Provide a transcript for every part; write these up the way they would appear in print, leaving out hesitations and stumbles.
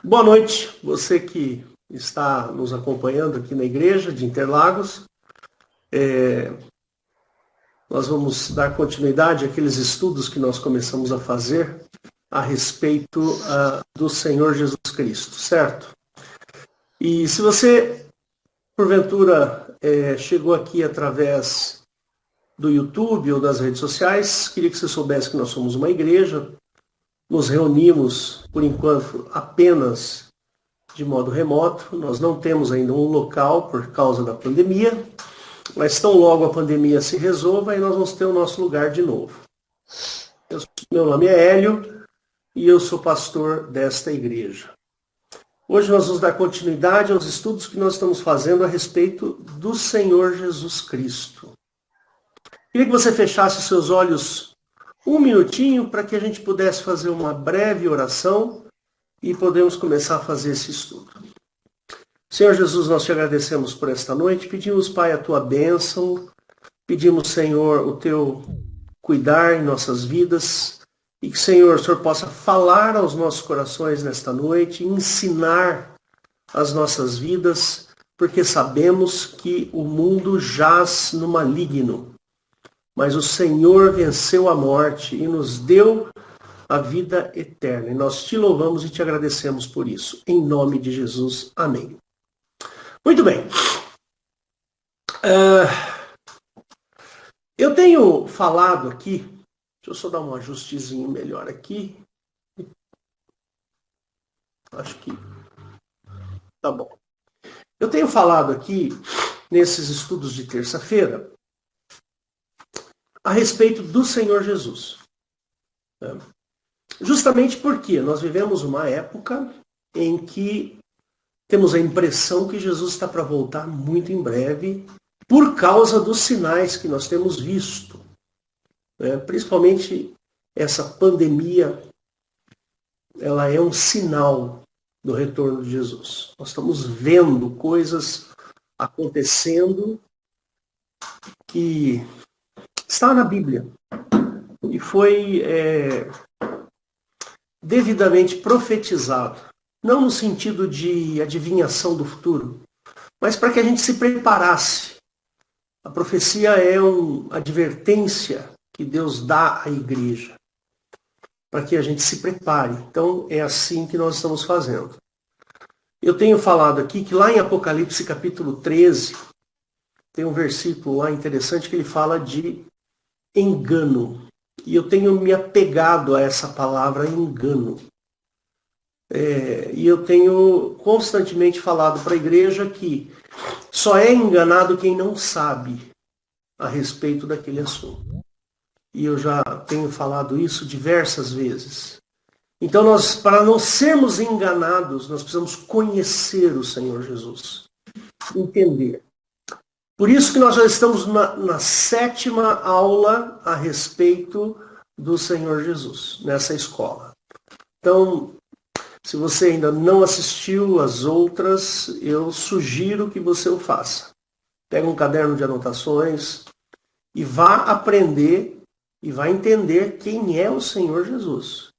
Boa noite, você que está nos acompanhando aqui na igreja de Interlagos. Nós vamos dar continuidade àqueles estudos que nós começamos a fazer a respeito do Senhor Jesus Cristo, certo? E se você, porventura, chegou aqui através do YouTube ou das redes sociais, queria que você soubesse que nós somos uma igreja. Nos reunimos, por enquanto, apenas de modo remoto. Nós não temos ainda um local por causa da pandemia, mas tão logo a pandemia se resolva, aí nós vamos ter o nosso lugar de novo. Meu nome é Hélio e eu sou pastor desta igreja. Hoje nós vamos dar continuidade aos estudos que nós estamos fazendo a respeito do Senhor Jesus Cristo. Queria que você fechasse seus olhos um minutinho para que a gente pudesse fazer uma breve oração e podemos começar a fazer esse estudo. Senhor Jesus, nós te agradecemos por esta noite, pedimos, Pai, a tua bênção, pedimos, Senhor, o teu cuidar em nossas vidas e que, Senhor, o Senhor possa falar aos nossos corações nesta noite, ensinar as nossas vidas, porque sabemos que o mundo jaz no maligno, mas o Senhor venceu a morte e nos deu a vida eterna. E nós te louvamos e te agradecemos por isso. Em nome de Jesus. Amém. Muito bem. Eu tenho falado aqui, deixa eu só dar um ajustezinho melhor aqui. Acho que tá bom. Eu tenho falado aqui, nesses estudos de terça-feira, a respeito do Senhor Jesus. Justamente porque nós vivemos uma época em que temos a impressão que Jesus está para voltar muito em breve, por causa dos sinais que nós temos visto. Principalmente essa pandemia, ela é um sinal do retorno de Jesus. Nós estamos vendo coisas acontecendo que está na Bíblia e foi devidamente profetizado, não no sentido de adivinhação do futuro, mas para que a gente se preparasse. A profecia é uma advertência que Deus dá à igreja, para que a gente se prepare. Então é assim que nós estamos fazendo. Eu tenho falado aqui que lá em Apocalipse capítulo 13, tem um versículo lá interessante que ele fala de engano. E eu tenho me apegado a essa palavra engano. E eu tenho constantemente falado para a igreja que só é enganado quem não sabe a respeito daquele assunto. E eu já tenho falado isso diversas vezes. Então, para não sermos enganados, nós precisamos conhecer o Senhor Jesus. Entender. Por isso que nós já estamos na 7ª aula a respeito do Senhor Jesus, nessa escola. Então, se você ainda não assistiu às outras, eu sugiro que você o faça. Pega um caderno de anotações e vá aprender e vá entender quem é o Senhor Jesus.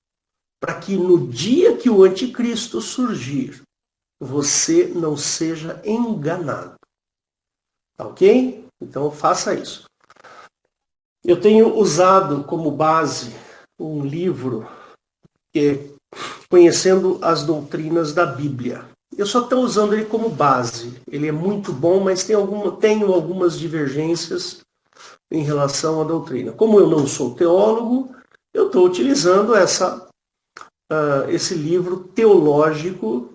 Para que no dia que o anticristo surgir, você não seja enganado. Tá ok? Então faça isso. Eu tenho usado como base um livro que é Conhecendo as Doutrinas da Bíblia. Eu só estou usando ele como base. Ele é muito bom, mas tenho algumas divergências em relação à doutrina. Como eu não sou teólogo, eu estou utilizando esse livro teológico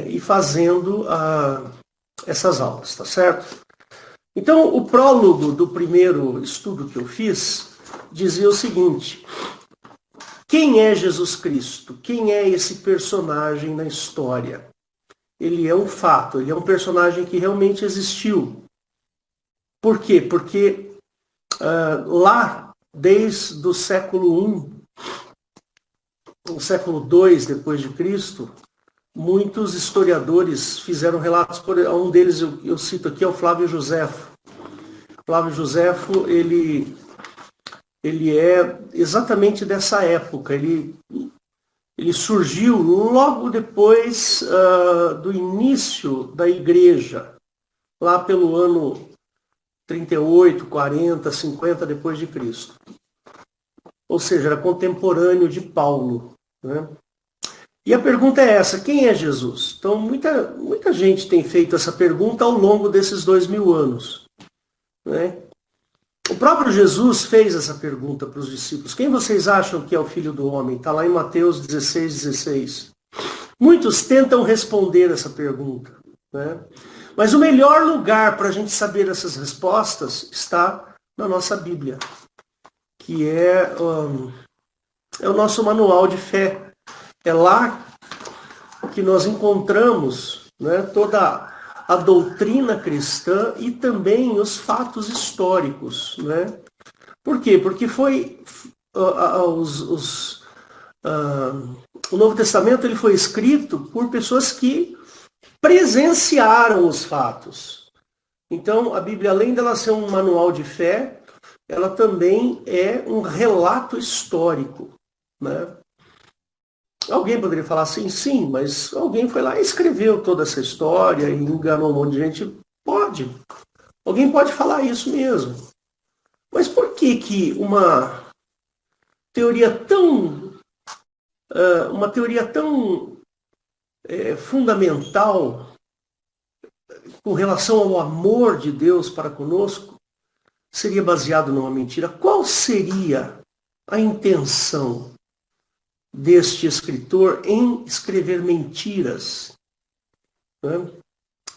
e fazendo essas aulas, tá certo? Então, o prólogo do primeiro estudo que eu fiz dizia o seguinte: quem é Jesus Cristo? Quem é esse personagem na história? Ele é um fato, ele é um personagem que realmente existiu. Por quê? Porque lá, desde o século I, o século II depois de Cristo, muitos historiadores fizeram relatos, um deles eu cito aqui é o Flávio Josefo. Flávio Josefo, ele é exatamente dessa época. Ele Ele surgiu logo depois do início da igreja, lá pelo ano 38, 40, 50 depois de Cristo. Ou seja, era contemporâneo de Paulo, né? E a pergunta é essa: quem é Jesus? Então, muita gente tem feito essa pergunta ao longo desses 2000 anos, né? O próprio Jesus fez essa pergunta para os discípulos: quem vocês acham que é o Filho do Homem? Está lá em Mateus 16:16. Muitos tentam responder essa pergunta, né? Mas o melhor lugar para a gente saber essas respostas está na nossa Bíblia, que é o nosso manual de fé. É lá que nós encontramos, né, toda a doutrina cristã e também os fatos históricos, né? Por quê? Porque o Novo Testamento ele foi escrito por pessoas que presenciaram os fatos. Então, a Bíblia, além dela ser um manual de fé, ela também é um relato histórico, né? Alguém poderia falar assim, sim, mas alguém foi lá e escreveu toda essa história e enganou um monte de gente. Pode. Alguém pode falar isso mesmo. Mas por que uma teoria tão fundamental com relação ao amor de Deus para conosco seria baseado numa mentira? Qual seria a intenção deste escritor em escrever mentiras?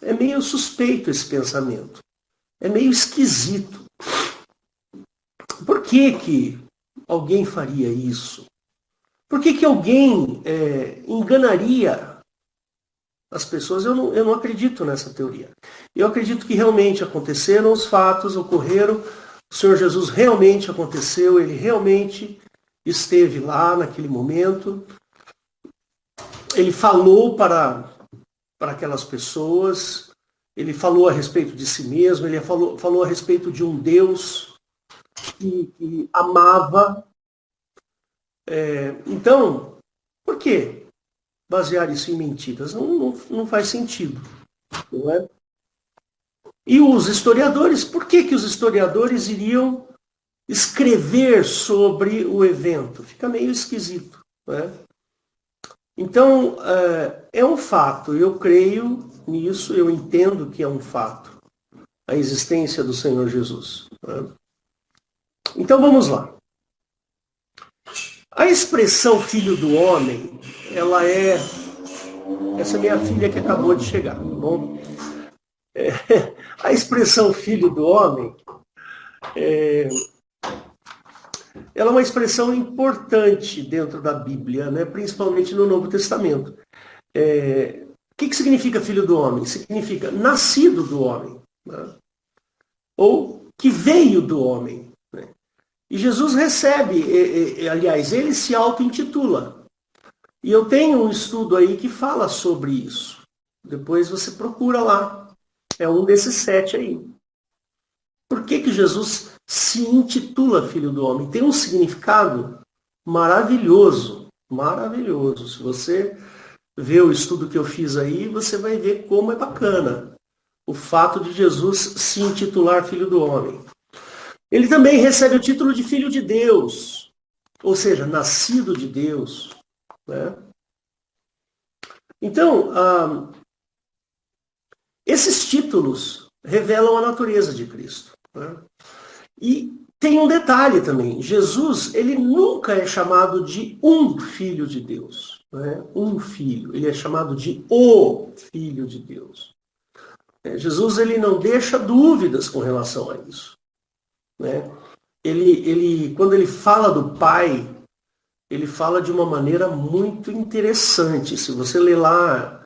É meio suspeito esse pensamento. É meio esquisito. Por que alguém faria isso? Por que alguém enganaria as pessoas? Eu não acredito nessa teoria. Eu acredito que realmente aconteceram os fatos, ocorreram. O Senhor Jesus realmente aconteceu, ele realmente esteve lá naquele momento. Ele falou para aquelas pessoas, ele falou a respeito de si mesmo, ele falou a respeito de um Deus que amava. Então, por que basear isso em mentiras? Não faz sentido, não é? E os historiadores, por que os historiadores iriam escrever sobre o evento? Fica meio esquisito, não é? Então, é um fato, eu creio nisso, eu entendo que é um fato, a existência do Senhor Jesus, né? Então vamos lá. A expressão filho do homem, ela é... Essa é minha filha que acabou de chegar, tá bom? A expressão filho do homem, ela é uma expressão importante dentro da Bíblia, né? Principalmente no Novo Testamento. O que significa filho do homem? Significa nascido do homem, né? Ou que veio do homem, né? E Jesus recebe, aliás, ele se auto-intitula. E eu tenho um estudo aí que fala sobre isso. Depois você procura lá. É um desses 7 aí. Por que Jesus se intitula Filho do Homem? Tem um significado maravilhoso. Maravilhoso. Se você ver o estudo que eu fiz aí, você vai ver como é bacana o fato de Jesus se intitular Filho do Homem. Ele também recebe o título de Filho de Deus, ou seja, nascido de Deus, né? Então, esses títulos revelam a natureza de Cristo, né? E tem um detalhe também: Jesus, ele nunca é chamado de um filho de Deus, né? Um filho, ele é chamado de o Filho de Deus. Jesus, ele não deixa dúvidas com relação a isso, né? Quando ele fala do Pai, ele fala de uma maneira muito interessante. Se você ler lá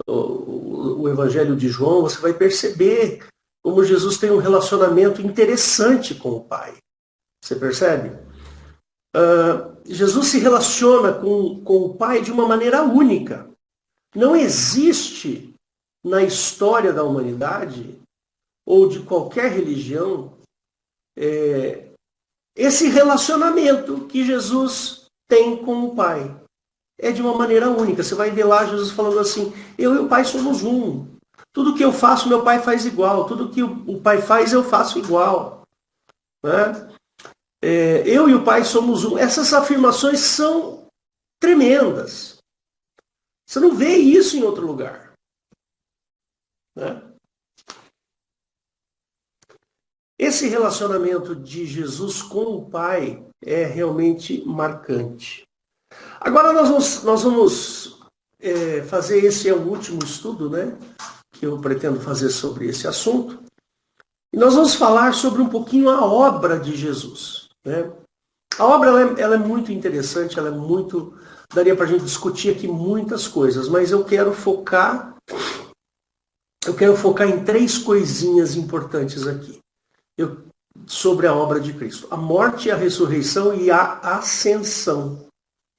o Evangelho de João, você vai perceber como Jesus tem um relacionamento interessante com o Pai. Você percebe? Jesus se relaciona com o Pai de uma maneira única. Não existe na história da humanidade, ou de qualquer religião, esse relacionamento que Jesus tem com o Pai. é de uma maneira única. Você vai ver lá Jesus falando assim, eu e o Pai somos um. Tudo que eu faço, meu Pai faz igual. Tudo que o Pai faz, eu faço igual. Né? Eu e o Pai somos um. Essas afirmações são tremendas. Você não vê isso em outro lugar. Né? Esse relacionamento de Jesus com o Pai é realmente marcante. Agora nós vamos fazer, esse é o último estudo, né, que eu pretendo fazer sobre esse assunto. E nós vamos falar sobre um pouquinho a obra de Jesus. Né? A obra ela é muito interessante, ela é muito... Daria para a gente discutir aqui muitas coisas, mas eu quero focar em 3 coisinhas importantes aqui. Sobre a obra de Cristo. A morte, a ressurreição e a ascensão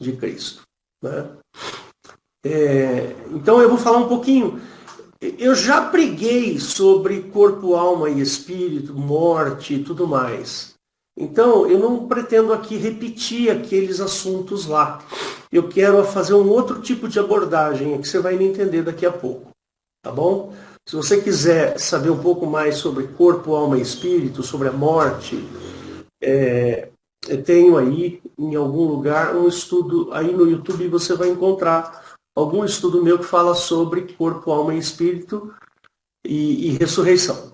de Cristo. Né? Então eu vou falar um pouquinho. Eu já preguei sobre corpo, alma e espírito, morte e tudo mais. Então eu não pretendo aqui repetir aqueles assuntos lá. Eu quero fazer um outro tipo de abordagem que você vai me entender daqui a pouco. Tá bom? Se você quiser saber um pouco mais sobre corpo, alma e espírito, sobre a morte, eu tenho aí em algum lugar um estudo, aí no YouTube você vai encontrar algum estudo meu que fala sobre corpo, alma e espírito e ressurreição.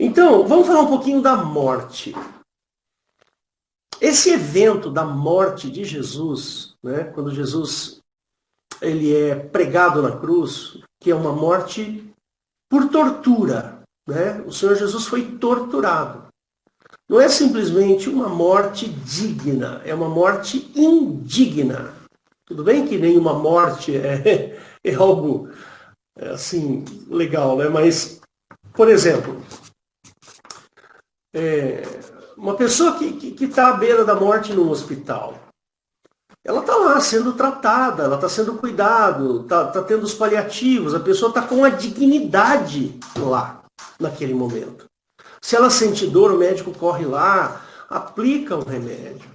Então, vamos falar um pouquinho da morte. Esse evento da morte de Jesus, né, quando Jesus ele é pregado na cruz, que é uma morte por tortura. Né? O Senhor Jesus foi torturado. Não é simplesmente uma morte digna, é uma morte indigna. Tudo bem que nenhuma morte é algo assim legal, né? Mas, por exemplo, uma pessoa que está à beira da morte num hospital, ela está lá sendo tratada, ela está sendo cuidado, está tendo os paliativos, a pessoa está com a dignidade lá, naquele momento. Se ela sente dor, o médico corre lá, aplica um remédio.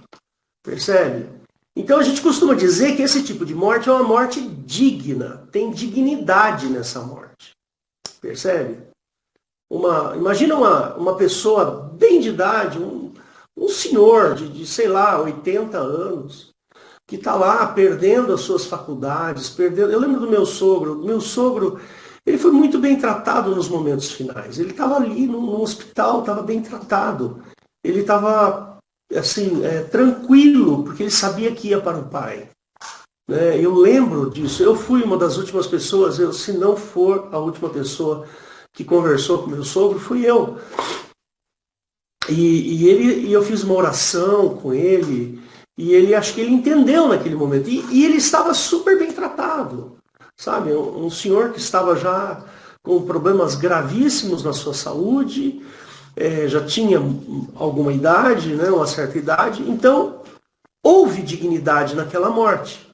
Percebe? Então a gente costuma dizer que esse tipo de morte é uma morte digna, tem dignidade nessa morte. Percebe? Imagina uma pessoa bem de idade, um senhor de, sei lá, 80 anos, que está lá perdendo as suas faculdades, perdendo... Eu lembro do meu sogro, ele foi muito bem tratado nos momentos finais. Ele estava ali no hospital, estava bem tratado. Ele estava, assim, tranquilo, porque ele sabia que ia para o Pai. Né? Eu lembro disso. Eu fui uma das últimas pessoas, se não for a última pessoa que conversou com meu sogro, fui eu. E eu fiz uma oração com ele, e ele, acho que ele entendeu naquele momento. E ele estava super bem tratado. Sabe, um senhor que estava já com problemas gravíssimos na sua saúde, já tinha alguma idade, né, uma certa idade, então houve dignidade naquela morte.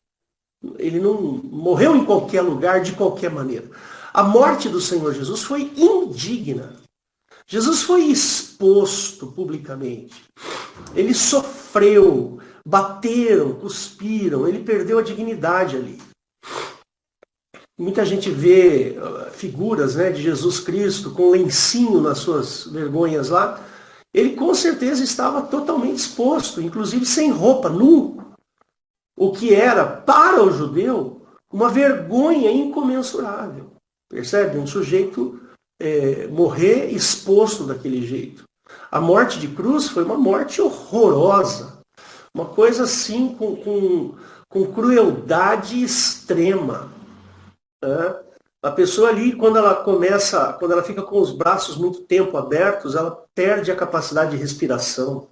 Ele não morreu em qualquer lugar, de qualquer maneira. A morte do Senhor Jesus foi indigna. Jesus foi exposto publicamente. Ele sofreu, bateram, cuspiram, ele perdeu a dignidade ali. Muita gente vê figuras, né, de Jesus Cristo com lencinho nas suas vergonhas lá. Ele com certeza estava totalmente exposto, inclusive sem roupa, nu. O que era, para o judeu, uma vergonha incomensurável. Percebe? Um sujeito morrer exposto daquele jeito. A morte de cruz foi uma morte horrorosa. Uma coisa assim com crueldade extrema. A pessoa ali, quando ela fica com os braços muito tempo abertos, ela perde a capacidade de respiração.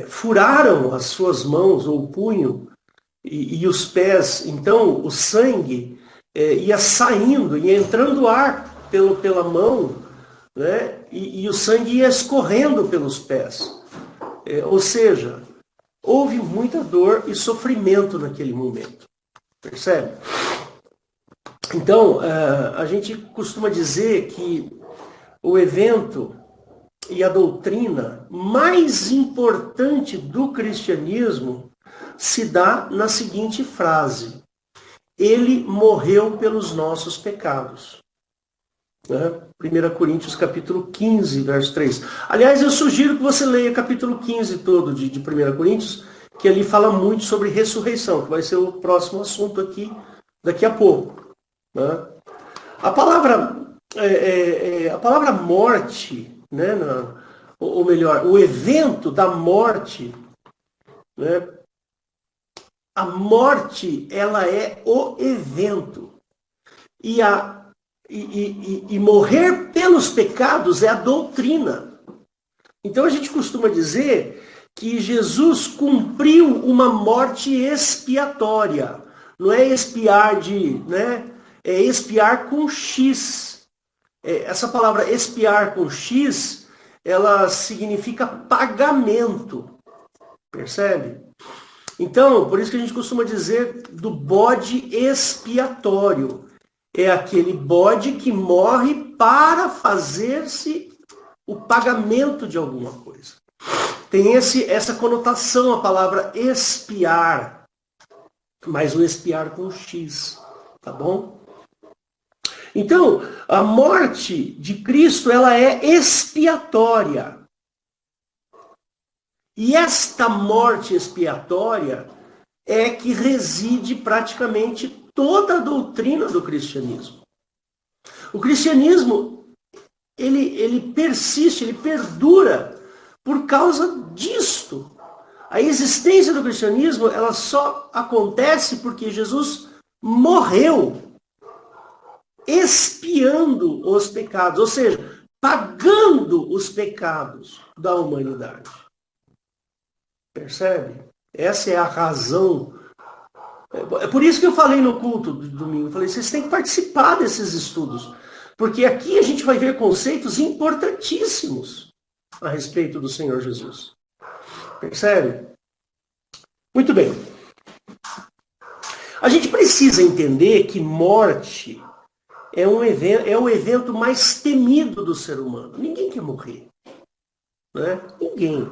Furaram as suas mãos ou o punho e os pés, então o sangue ia saindo, ia entrando ar pela mão, né? E o sangue ia escorrendo pelos pés. Ou seja, houve muita dor e sofrimento naquele momento. Percebe? Então, a gente costuma dizer que o evento e a doutrina mais importante do cristianismo se dá na seguinte frase: ele morreu pelos nossos pecados. 1 Coríntios capítulo 15, verso 3. Aliás, eu sugiro que você leia capítulo 15 todo de 1 Coríntios, que ali fala muito sobre ressurreição, que vai ser o próximo assunto aqui, daqui a pouco. A palavra morte, né, ou melhor, o evento da morte, né, a morte, ela é o evento. E morrer pelos pecados é a doutrina. Então a gente costuma dizer que Jesus cumpriu uma morte expiatória. Não é expiar é expiar com X. Essa palavra expiar com X, ela significa pagamento. Percebe? Então, por isso que a gente costuma dizer do bode expiatório. É aquele bode que morre para fazer-se o pagamento de alguma coisa. Tem essa conotação a palavra expiar, mas o expiar com X, tá bom? Então, a morte de Cristo, ela é expiatória. E esta morte expiatória é que reside praticamente toda a doutrina do cristianismo. O cristianismo, ele persiste, ele perdura por causa disto. A existência do cristianismo, ela só acontece porque Jesus morreu expiando os pecados, ou seja, pagando os pecados da humanidade. Percebe? Essa é a razão. É por isso que eu falei no culto de domingo. Eu falei, vocês têm que participar desses estudos. Porque aqui a gente vai ver conceitos importantíssimos a respeito do Senhor Jesus. Percebe? Muito bem. A gente precisa entender que morte é o evento mais temido do ser humano. Ninguém quer morrer. Né? Ninguém.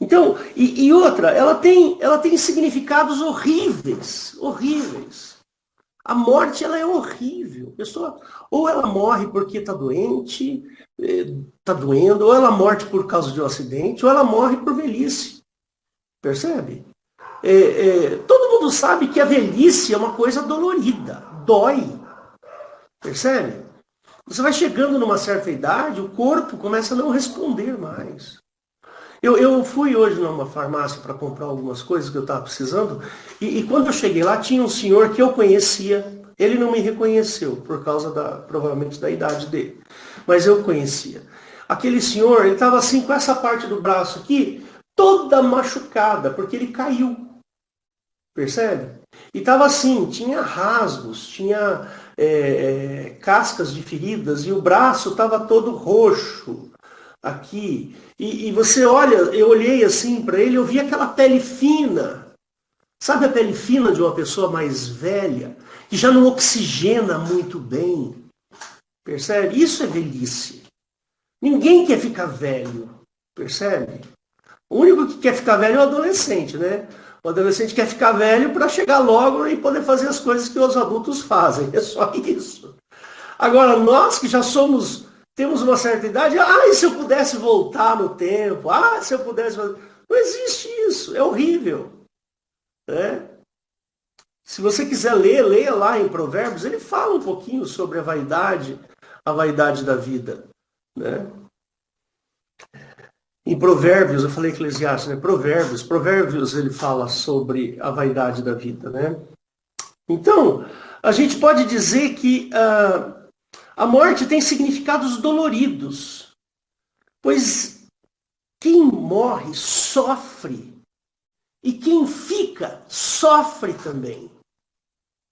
Então, e outra, ela tem significados horríveis, horríveis. A morte, ela é horrível. A pessoa, ou ela morre porque está doente, está doendo, ou ela morre por causa de um acidente, ou ela morre por velhice. Percebe? Todo mundo sabe que a velhice é uma coisa dolorida, dói. Percebe? Você vai chegando numa certa idade, o corpo começa a não responder mais. Eu fui hoje numa farmácia para comprar algumas coisas que eu estava precisando, e quando eu cheguei lá, tinha um senhor que eu conhecia. Ele não me reconheceu, por causa provavelmente da idade dele. Mas eu conhecia. Aquele senhor, ele estava assim, com essa parte do braço aqui, toda machucada, porque ele caiu. Percebe? E estava assim, tinha rasgos, tinha cascas de feridas, e o braço estava todo roxo aqui. E você olha, eu olhei assim para ele, eu vi aquela pele fina. Sabe a pele fina de uma pessoa mais velha, que já não oxigena muito bem? Percebe? Isso é velhice. Ninguém quer ficar velho. Percebe? O único que quer ficar velho é o adolescente, né? O adolescente quer ficar velho para chegar logo e poder fazer as coisas que os adultos fazem. É só isso. Agora, nós que já temos uma certa idade, e se eu pudesse voltar no tempo? Se eu pudesse... Não existe isso, é horrível. Né? Se você quiser leia lá em Provérbios, ele fala um pouquinho sobre a vaidade da vida. Né? Em Provérbios, eu falei Eclesiastes, né? Provérbios ele fala sobre a vaidade da vida. Né? Então, a gente pode dizer que a morte tem significados doloridos, pois quem morre sofre, e quem fica sofre também.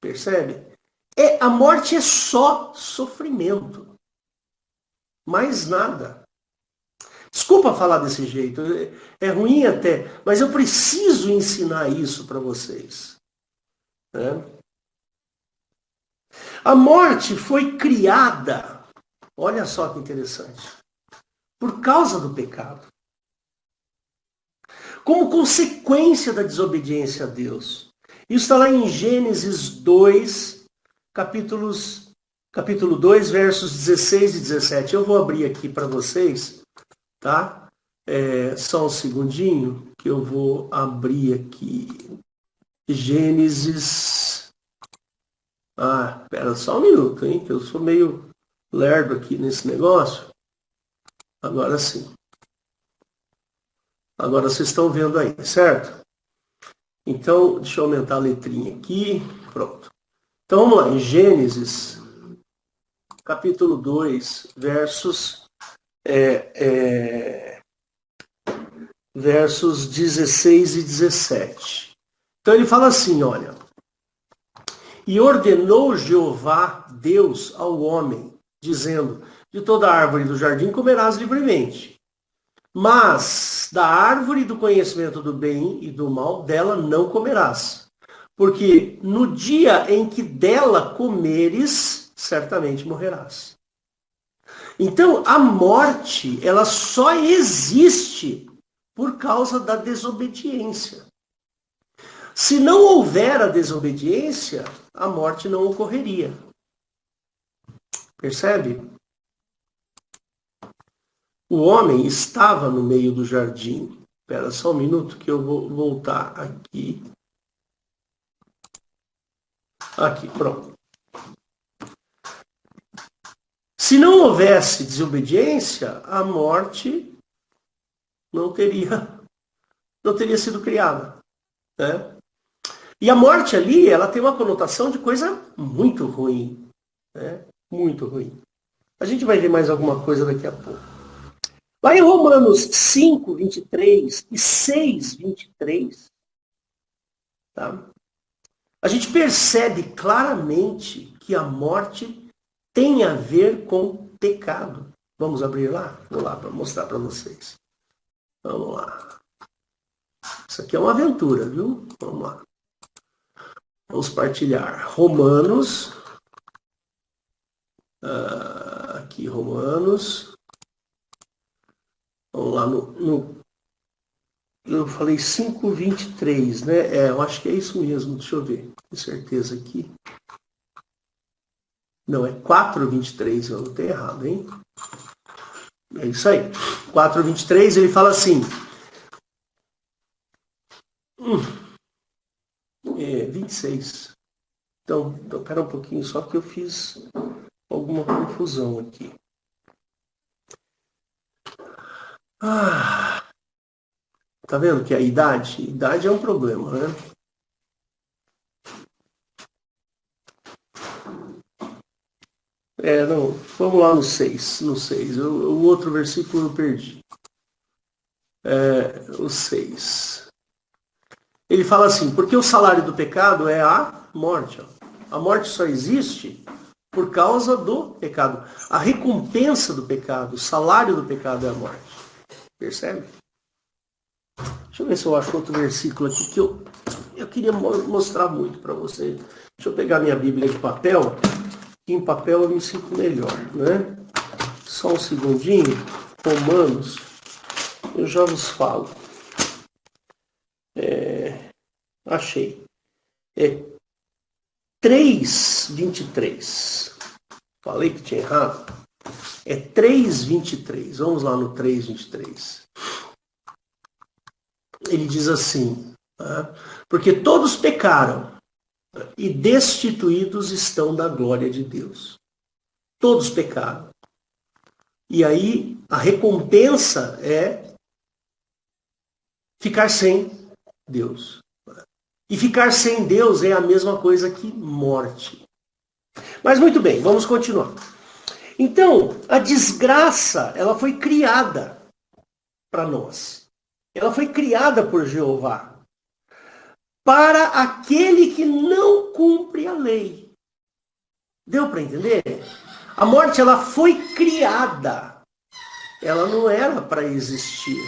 Percebe? A morte é só sofrimento, mais nada. Desculpa falar desse jeito, é ruim até, mas eu preciso ensinar isso para vocês. Né? A morte foi criada, olha só que interessante, por causa do pecado. como consequência da desobediência a Deus. Isso está lá em Gênesis 2, capítulo 2, versos 16 e 17. Eu vou abrir aqui para vocês, tá? Só um segundinho que eu vou abrir aqui. Gênesis... Pera só um minuto, hein? Que eu sou meio lerdo aqui nesse negócio. Agora sim. Agora vocês estão vendo aí, certo? Então, deixa eu aumentar a letrinha aqui. Pronto. Então, vamos lá. Em Gênesis, capítulo 2, versos 16 e 17. Então, ele fala assim, olha. E ordenou Jeová, Deus, ao homem, dizendo, de toda árvore do jardim comerás livremente. Mas da árvore do conhecimento do bem e do mal, dela não comerás. Porque no dia em que dela comeres, certamente morrerás. Então, a morte, ela só existe por causa da desobediência. Se não houver a desobediência, a morte não ocorreria. Percebe? O homem estava no meio do jardim. Espera só um minuto que eu vou voltar aqui. Aqui, pronto. Se não houvesse desobediência, a morte não teria sido criada, né? E a morte ali, ela tem uma conotação de coisa muito ruim, né? Muito ruim. A gente vai ver mais alguma coisa daqui a pouco. Lá em Romanos 5, 23 e 6, 23, tá? A gente percebe claramente que a morte tem a ver com pecado. Vamos abrir lá? Vou lá para mostrar para vocês. Vamos lá. Isso aqui é uma aventura, viu? Vamos lá. Vamos partilhar. Romanos. Aqui, Romanos. Vamos lá eu falei 5:23, né? Eu acho que é isso mesmo. Deixa eu ver. Com certeza aqui. Não, é 4:23. Eu anotei errado, hein? É isso aí. 4:23, ele fala assim. 26. Então, espera um pouquinho, só que eu fiz alguma confusão aqui. Tá vendo que a idade é um problema, né? Não, vamos lá no 6. No 6. O outro versículo eu perdi. O 6. Ele fala assim, porque o salário do pecado é a morte. A morte só existe por causa do pecado. A recompensa do pecado, o salário do pecado é a morte. Percebe? Deixa eu ver se eu acho outro versículo aqui que eu queria mostrar muito para você. Deixa eu pegar minha Bíblia de papel. Em papel eu me sinto melhor, né? Só um segundinho. Romanos, eu já vos falo. Achei. 3:23. Falei que tinha errado. 3:23. Vamos lá no 3:23. Ele diz assim, porque todos pecaram e destituídos estão da glória de Deus. Todos pecaram. E aí a recompensa é ficar sem Deus. E ficar sem Deus é a mesma coisa que morte. Mas muito bem, vamos continuar. Então, a desgraça, ela foi criada para nós. Ela foi criada por Jeová. Para aquele que não cumpre a lei. Deu para entender? A morte, ela foi criada. Ela não era para existir.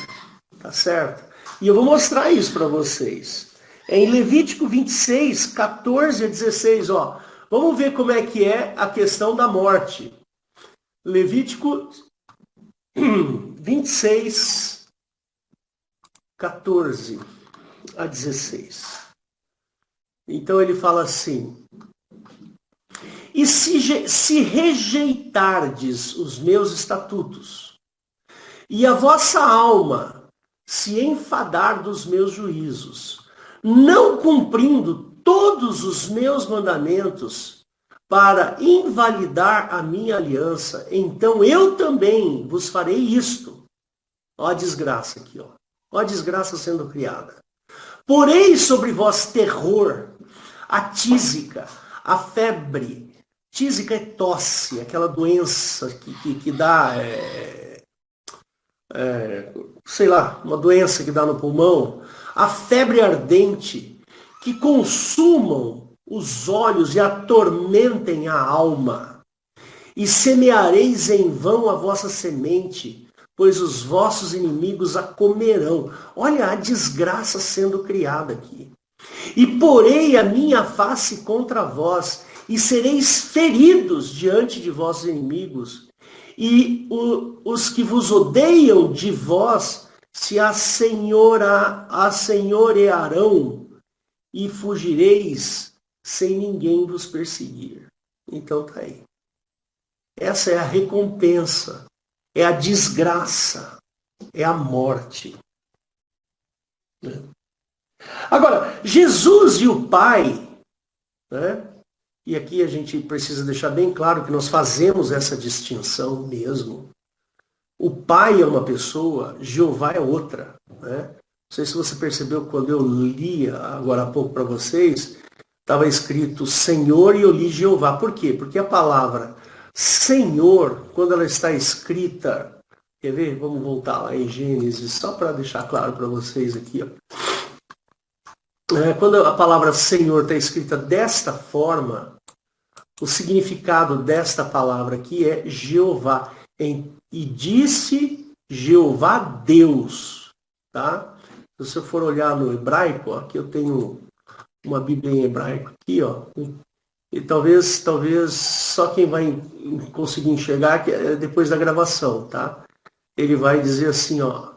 Tá certo? E eu vou mostrar isso para vocês. Em Levítico 26, 14 a 16, ó. Vamos ver como é que é a questão da morte. Levítico 26, 14 a 16. Então ele fala assim: e se rejeitardes os meus estatutos, e a vossa alma se enfadar dos meus juízos, não cumprindo todos os meus mandamentos, para invalidar a minha aliança, então eu também vos farei isto. Ó a desgraça aqui, ó. Ó a desgraça sendo criada. Porei sobre vós terror, a tísica, a febre. Tísica é tosse, aquela doença que dá, sei lá, uma doença que dá no pulmão. A febre ardente, que consumam os olhos e atormentem a alma. E semeareis em vão a vossa semente, pois os vossos inimigos a comerão. Olha a desgraça sendo criada aqui. E porei a minha face contra vós, e sereis feridos diante de vossos inimigos, e os que vos odeiam de vós se assenhorearão, e fugireis sem ninguém vos perseguir. Então tá aí. Essa é a recompensa, é a desgraça, é a morte. Agora, Jesus e o Pai, né? E aqui a gente precisa deixar bem claro que nós fazemos essa distinção mesmo. O Pai é uma pessoa, Jeová é outra, né? Não sei se você percebeu quando eu li agora há pouco para vocês, estava escrito Senhor e eu li Jeová. Por quê? Porque a palavra Senhor, quando ela está escrita, quer ver? Vamos voltar lá em Gênesis, só para deixar claro para vocês aqui, ó. Quando a palavra Senhor está escrita desta forma, o significado desta palavra aqui é Jeová. E disse Jeová Deus. Tá? Se você for olhar no hebraico, ó, aqui eu tenho uma Bíblia em hebraico aqui, ó, e talvez só quem vai conseguir enxergar é depois da gravação, tá? Ele vai dizer assim, ó,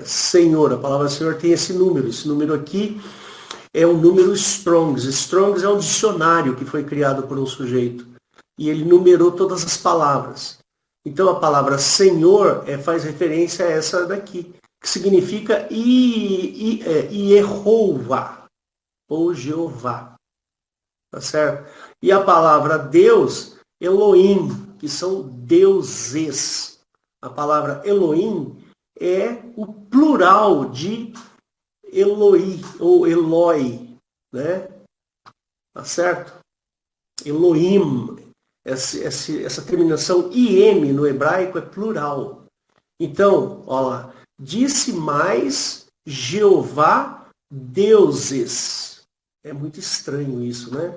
Senhor, a palavra Senhor tem esse número aqui é um número Strongs. Strongs é um dicionário que foi criado por um sujeito. E ele numerou todas as palavras. Então a palavra Senhor faz referência a essa daqui, que significa Yehová, ou Jeová. Tá certo? E a palavra Deus, Elohim, que são deuses. A palavra Elohim é o plural de Eloi, ou Eloi, né? Tá certo? Elohim, essa terminação IM no hebraico é plural. Então, ó lá, disse mais Jeová deuses. É muito estranho isso, né?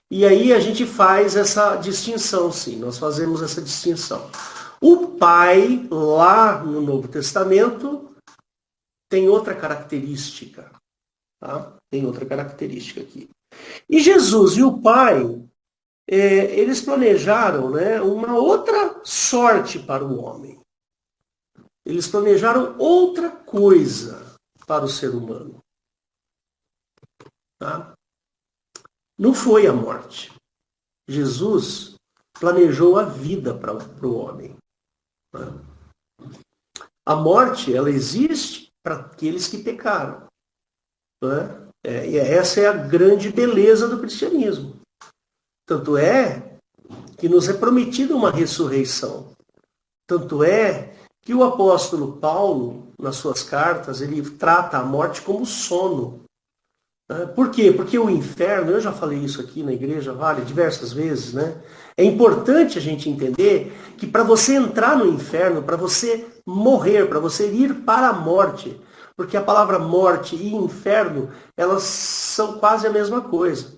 E aí a gente faz essa distinção, sim, nós fazemos essa distinção. O Pai, lá no Novo Testamento, tem outra característica. Tá? Tem outra característica aqui. E Jesus e o Pai, eles planejaram, né, uma outra sorte para o homem. Eles planejaram outra coisa para o ser humano. Tá? Não foi a morte. Jesus planejou a vida para o homem. Tá? A morte, ela existe para aqueles que pecaram. Né? E essa é a grande beleza do cristianismo. Tanto é que nos é prometida uma ressurreição. Tanto é que o apóstolo Paulo, nas suas cartas, ele trata a morte como sono. Por quê? Porque o inferno, eu já falei isso aqui na igreja diversas vezes, né? É importante a gente entender que para você entrar no inferno, para você morrer, para você ir para a morte, porque a palavra morte e inferno, elas são quase a mesma coisa.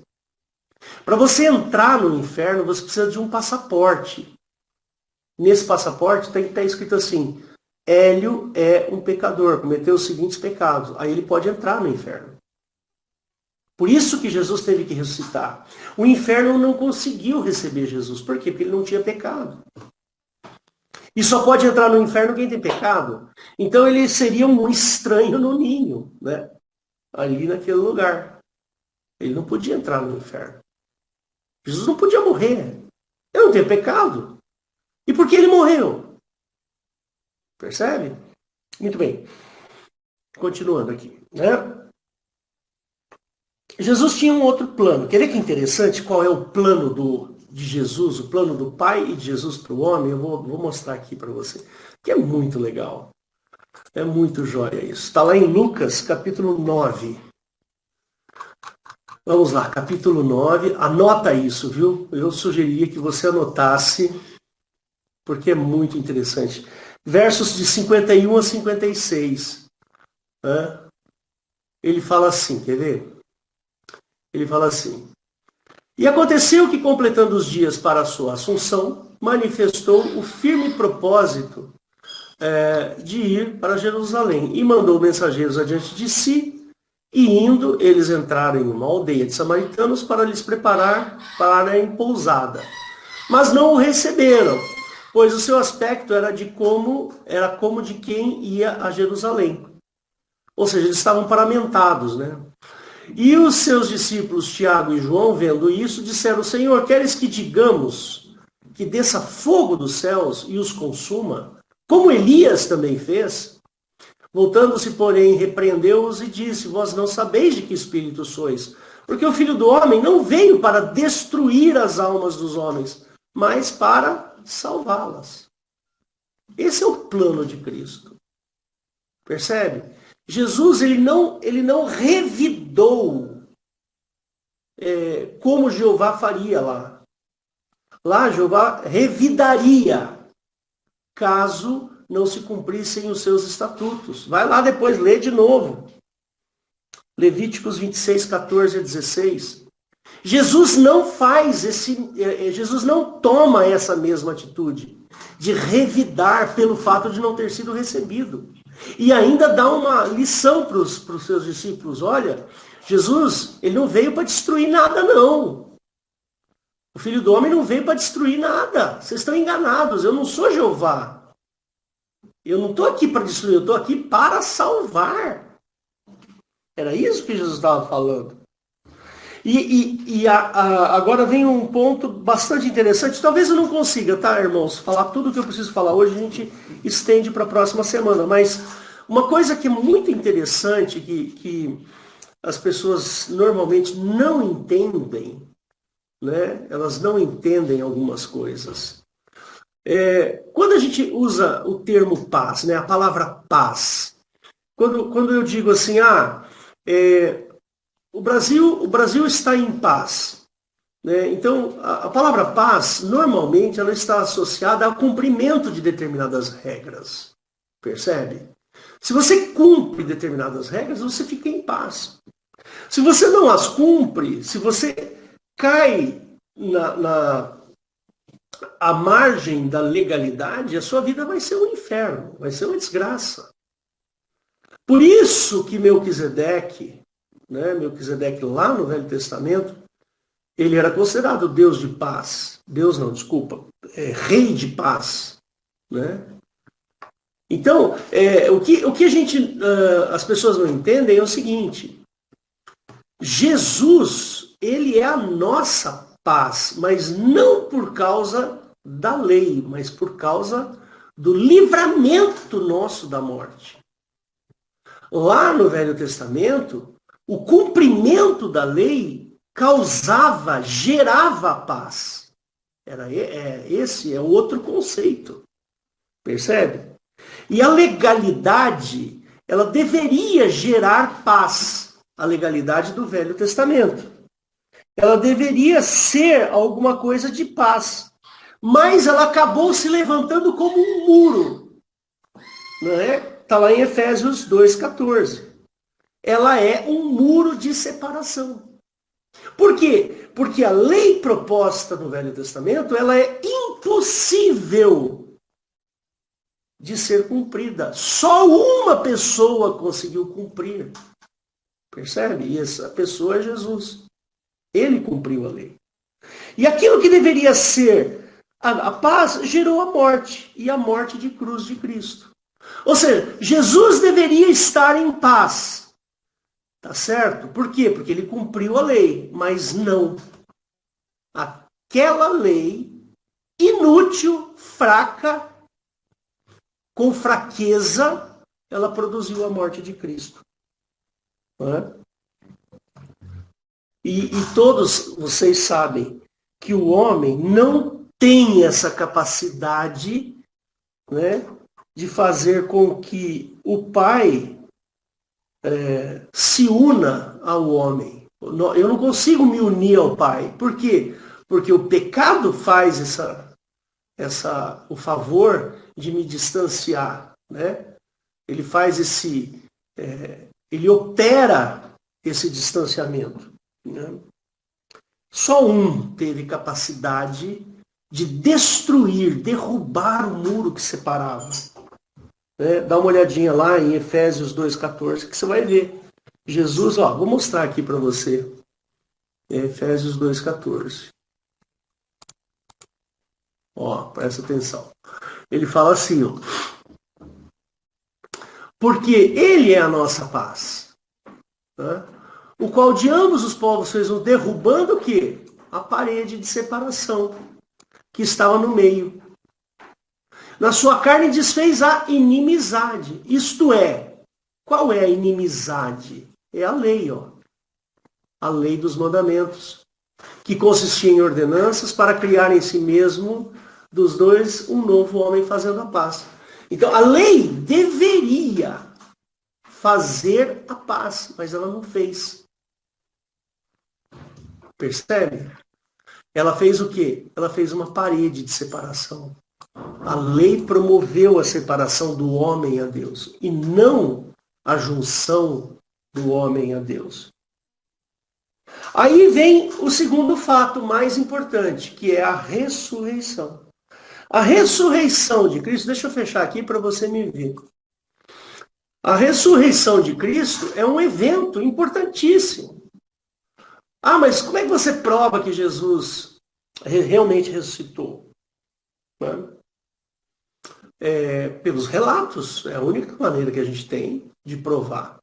Para você entrar no inferno, você precisa de um passaporte. Nesse passaporte tem que estar escrito assim, Hélio é um pecador, cometeu os seguintes pecados. Aí ele pode entrar no inferno. Por isso que Jesus teve que ressuscitar. O inferno não conseguiu receber Jesus. Por quê? Porque ele não tinha pecado. E só pode entrar no inferno quem tem pecado. Então ele seria um estranho no ninho, né? Ali naquele lugar. Ele não podia entrar no inferno. Jesus não podia morrer. Ele não tem pecado. E por que ele morreu? Percebe? Muito bem. Continuando aqui, né? Jesus tinha um outro plano. Quer ver que interessante qual é o plano de Jesus, o plano do Pai e de Jesus para o homem? Eu vou mostrar aqui para você. Que é muito legal. É muito jóia isso. Está lá em Lucas, capítulo 9. Vamos lá, capítulo 9. Anota isso, viu? Eu sugeriria que você anotasse, porque é muito interessante. Versos de 51 a 56. Né? Ele fala assim, quer ver? Ele fala assim: E aconteceu que, completando os dias para a sua assunção, manifestou o firme propósito de ir para Jerusalém, e mandou mensageiros adiante de si, e indo, eles entraram em uma aldeia de samaritanos para lhes preparar para a pousada. Mas não o receberam, pois o seu aspecto era como de quem ia a Jerusalém. Ou seja, eles estavam paramentados, né? E os seus discípulos Tiago e João, vendo isso, disseram: Senhor, queres que digamos que desça fogo dos céus e os consuma, como Elias também fez? Voltando-se, porém, repreendeu-os e disse: Vós não sabeis de que espírito sois, porque o Filho do Homem não veio para destruir as almas dos homens, mas para salvá-las. Esse é o plano de Cristo. Percebe? Jesus ele não revidou como Jeová faria lá. Lá Jeová revidaria caso não se cumprissem os seus estatutos. Vai lá depois, lê de novo. Levíticos 26, 14 a 16. Jesus não Jesus não toma essa mesma atitude de revidar pelo fato de não ter sido recebido. E ainda dá uma lição para os seus discípulos. Olha, Jesus, ele não veio para destruir nada, não. O Filho do Homem não veio para destruir nada. Vocês estão enganados. Eu não sou Jeová. Eu não estou aqui para destruir, eu estou aqui para salvar. Era isso que Jesus estava falando. Agora vem um ponto bastante interessante. Talvez eu não consiga, tá, irmãos, falar tudo o que eu preciso falar hoje. A gente estende para a próxima semana. Mas uma coisa que é muito interessante, que as pessoas normalmente não entendem, né? Elas não entendem algumas coisas. Quando a gente usa o termo paz, né? A palavra paz, quando eu digo assim, o Brasil está em paz, né? Então, a palavra paz, normalmente, ela está associada ao cumprimento de determinadas regras. Percebe? Se você cumpre determinadas regras, você fica em paz. Se você não as cumpre, se você cai à margem da legalidade, a sua vida vai ser um inferno, vai ser uma desgraça. Por isso que Melquisedeque, né, Melquisedeque lá no Velho Testamento, ele era considerado Deus de paz. Deus não, desculpa, rei de paz. Né? Então, o que as pessoas não entendem é o seguinte: Jesus, ele é a nossa paz, mas não por causa da lei, mas por causa do livramento nosso da morte. Lá no Velho Testamento, o cumprimento da lei gerava paz. Esse é outro conceito. Percebe? E a legalidade, ela deveria gerar paz. A legalidade do Velho Testamento. Ela deveria ser alguma coisa de paz. Mas ela acabou se levantando como um muro. Não é? Está lá em Efésios 2,14. Ela é um muro de separação. Por quê? Porque a lei proposta no Velho Testamento, ela é impossível de ser cumprida. Só uma pessoa conseguiu cumprir. Percebe? E essa pessoa é Jesus. Ele cumpriu a lei. E aquilo que deveria ser A paz gerou a morte, e a morte de cruz de Cristo. Ou seja, Jesus deveria estar em paz. Tá certo? Por quê? Porque ele cumpriu a lei, mas não. Aquela lei inútil, fraca, com fraqueza, ela produziu a morte de Cristo. Não é? E todos vocês sabem que o homem não tem essa capacidade, né, de fazer com que o Pai se una ao homem. Eu não consigo me unir ao Pai. Por quê? Porque o pecado faz o favor de me distanciar, né? Ele faz ele opera esse distanciamento, né? Só um teve capacidade de destruir, derrubar o muro que separava. Né? Dá uma olhadinha lá em Efésios 2,14 que você vai ver. Jesus, ó, vou mostrar aqui para você. Efésios 2,14. Ó, presta atenção. Ele fala assim, ó, porque ele é a nossa paz, né? O qual de ambos os povos fez um derrubando o quê? A parede de separação que estava no meio. Na sua carne desfez a inimizade. Isto é, qual é a inimizade? É a lei, ó. A lei dos mandamentos, que consistia em ordenanças para criar em si mesmo dos dois um novo homem fazendo a paz. Então, a lei deveria fazer a paz, mas ela não fez. Percebe? Ela fez o quê? Ela fez uma parede de separação. A lei promoveu a separação do homem a Deus e não a junção do homem a Deus. Aí vem o segundo fato mais importante, que é a ressurreição. A ressurreição de Cristo, deixa eu fechar aqui para você me ver. A ressurreição de Cristo é um evento importantíssimo. Ah, mas como é que você prova que Jesus realmente ressuscitou? Pelos relatos, é a única maneira que a gente tem de provar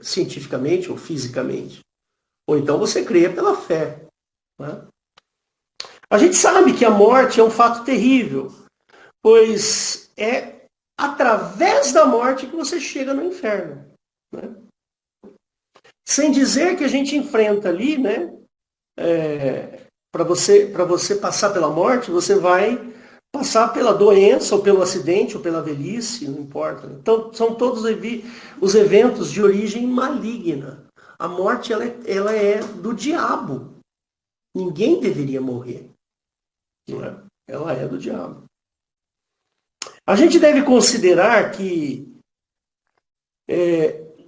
cientificamente ou fisicamente. Ou então você crê pela fé. Né? A gente sabe que a morte é um fato terrível, pois é através da morte que você chega no inferno. Né? Sem dizer que a gente enfrenta ali, né? Para você passar pela morte, você vai passar pela doença, ou pelo acidente, ou pela velhice, não importa. Então, são todos os eventos de origem maligna. A morte ela é do diabo. Ninguém deveria morrer. Não é? Ela é do diabo. A gente deve considerar que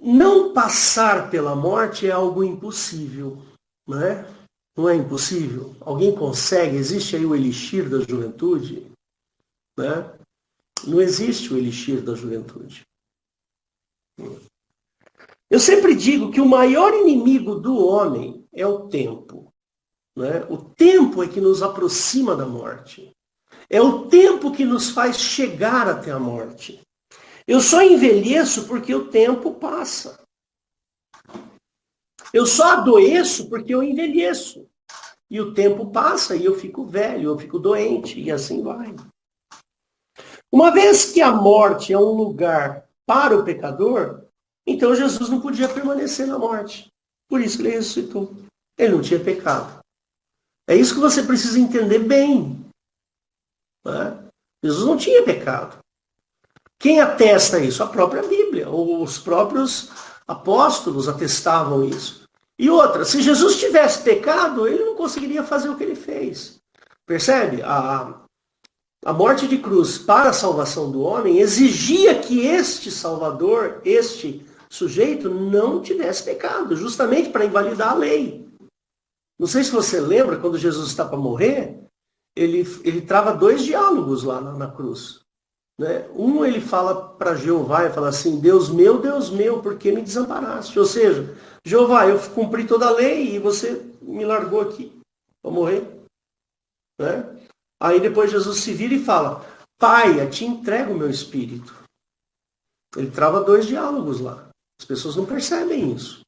não passar pela morte é algo impossível. Não é? Não é impossível? Alguém consegue? Existe aí o elixir da juventude? Né? Não existe o elixir da juventude. Eu sempre digo que o maior inimigo do homem é o tempo. Né? O tempo é que nos aproxima da morte. É o tempo que nos faz chegar até a morte. Eu só envelheço porque o tempo passa. Eu só adoeço porque eu envelheço. E o tempo passa e eu fico velho, eu fico doente, e assim vai. Uma vez que a morte é um lugar para o pecador, então Jesus não podia permanecer na morte. Por isso que ele ressuscitou. Ele não tinha pecado. É isso que você precisa entender bem. Né? Jesus não tinha pecado. Quem atesta isso? A própria Bíblia. Os próprios apóstolos atestavam isso. E outra, se Jesus tivesse pecado, ele não conseguiria fazer o que ele fez. Percebe? A morte de cruz para a salvação do homem exigia que este Salvador, este sujeito, não tivesse pecado, justamente para invalidar a lei. Não sei se você lembra, quando Jesus está para morrer, ele trava dois diálogos lá na cruz. Né? Um, ele fala para Jeová, e fala assim, Deus meu, por que me desamparaste? Ou seja, Jeová, eu cumpri toda a lei e você me largou aqui para morrer. Né? Aí depois Jesus se vira e fala, Pai, a ti entrego o meu espírito. Ele trava dois diálogos lá. As pessoas não percebem isso.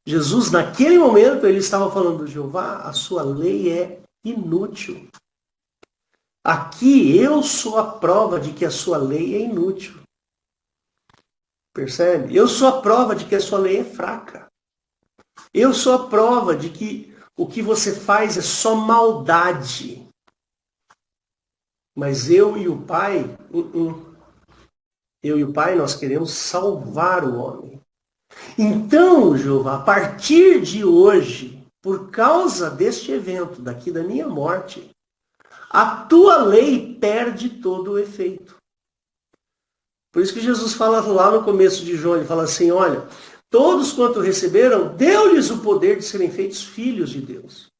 Jesus, naquele momento, ele estava falando, Jeová, a sua lei é inútil. Aqui eu sou a prova de que a sua lei é inútil. Percebe? Eu sou a prova de que a sua lei é fraca. Eu sou a prova de que o que você faz é só maldade. Mas eu e o Pai, eu e o Pai, nós queremos salvar o homem. Então, Jeová, a partir de hoje, por causa deste evento, daqui da minha morte, a tua lei perde todo o efeito. Por isso que Jesus fala lá no começo de João, ele fala assim, olha, todos quanto receberam, deu-lhes o poder de serem feitos filhos de Deus.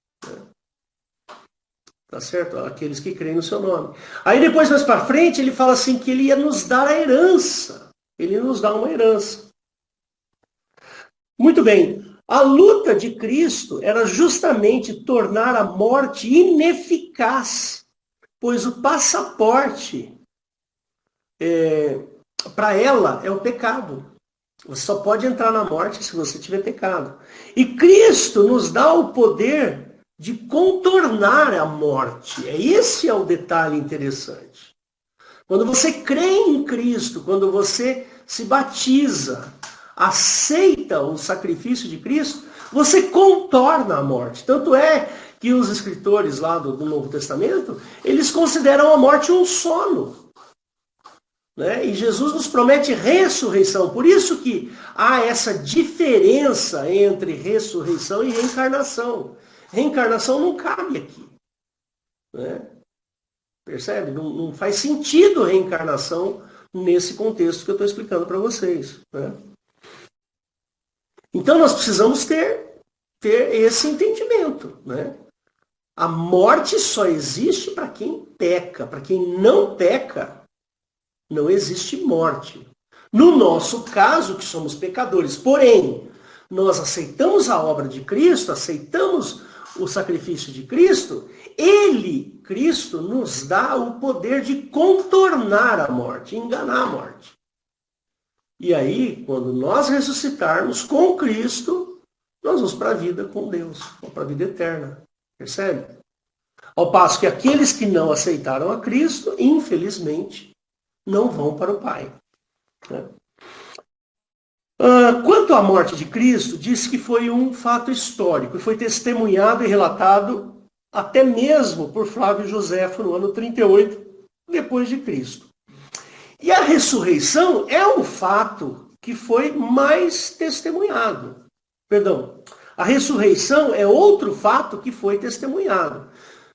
Tá certo? Aqueles que creem no seu nome. Aí depois, mais para frente, ele fala assim que ele ia nos dar a herança. Ele nos dá uma herança. Muito bem. A luta de Cristo era justamente tornar a morte ineficaz, pois o passaporte para ela é o pecado. Você só pode entrar na morte se você tiver pecado. E Cristo nos dá o poder de contornar a morte. Esse é o detalhe interessante. Quando você crê em Cristo, quando você se batiza, aceita o sacrifício de Cristo, você contorna a morte. Tanto é que os escritores lá do Novo Testamento, eles consideram a morte um sono. Né? E Jesus nos promete ressurreição. Por isso que há essa diferença entre ressurreição e reencarnação. Reencarnação não cabe aqui. Né? Percebe? Não faz sentido reencarnação nesse contexto que eu estou explicando para vocês. Né? Então nós precisamos ter esse entendimento. Né? A morte só existe para quem peca. Para quem não peca, não existe morte. No nosso caso, que somos pecadores, porém, nós aceitamos a obra de Cristo, aceitamos o sacrifício de Cristo, ele, Cristo, nos dá o poder de contornar a morte, enganar a morte. E aí, quando nós ressuscitarmos com Cristo, nós vamos para a vida com Deus, para a vida eterna. Percebe? Ao passo que aqueles que não aceitaram a Cristo, infelizmente, não vão para o Pai. Né? Quanto à morte de Cristo, diz que foi um fato histórico, e foi testemunhado e relatado até mesmo por Flávio Joséfo no ano 38 depois de Cristo. E a ressurreição é um fato que foi mais testemunhado. Perdão, a ressurreição é outro fato que foi testemunhado.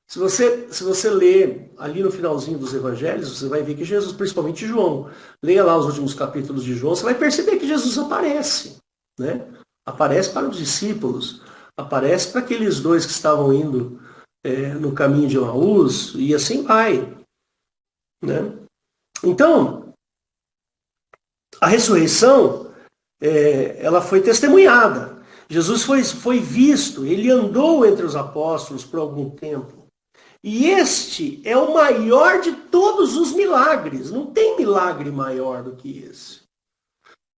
Se você ler ali no finalzinho dos evangelhos, você vai ver que Jesus, principalmente João, leia lá os últimos capítulos de João, você vai perceber que Jesus aparece. Né? Aparece para os discípulos, aparece para aqueles dois que estavam indo no caminho de Emaús, e assim vai. Né? Então, a ressurreição, ela foi testemunhada. Jesus foi visto, ele andou entre os apóstolos por algum tempo. E este é o maior de todos os milagres. Não tem milagre maior do que esse.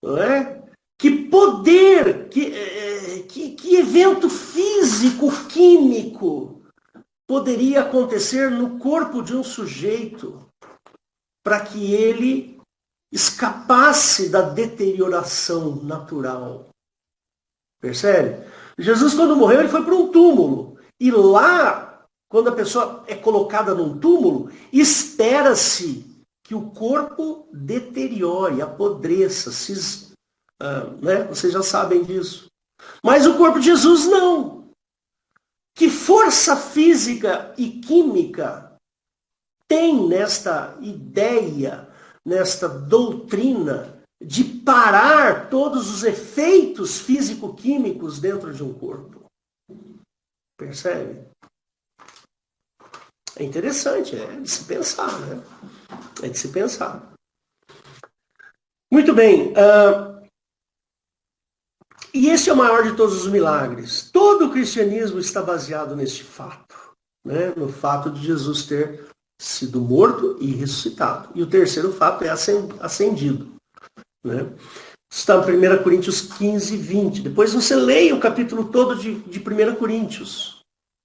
Não é? Que poder, que evento físico, químico poderia acontecer no corpo de um sujeito para que ele escapasse da deterioração natural? Percebe? Jesus, quando morreu, ele foi para um túmulo. E lá, quando a pessoa é colocada num túmulo, espera-se que o corpo deteriore, apodreça, né? Vocês já sabem disso. Mas o corpo de Jesus não. Que força física e química tem nesta ideia, nesta doutrina de parar todos os efeitos físico-químicos dentro de um corpo? Percebe? É interessante, é de se pensar, né? É de se pensar. Muito bem. E esse é o maior de todos os milagres. Todo o cristianismo está baseado neste fato. né, no fato de Jesus ter sido morto e ressuscitado. E o terceiro fato é ascendido. Né? Está em 1 Coríntios 15, 20. Depois você leia o capítulo todo de 1 Coríntios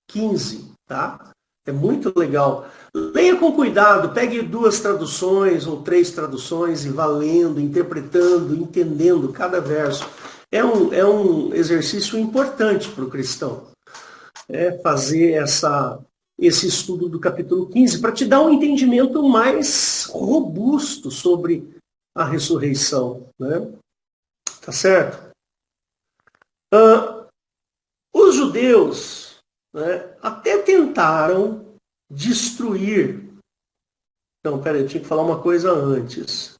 15, tá? É muito legal. Leia com cuidado, pegue 2 traduções ou 3 traduções e vá lendo, interpretando, entendendo cada verso. É um exercício importante para o cristão. Fazer esse estudo do capítulo 15 para te dar um entendimento mais robusto sobre a ressurreição. Né? Tá certo? Os judeus, né, até tentaram destruir. Não, peraí, eu tinha que falar uma coisa antes.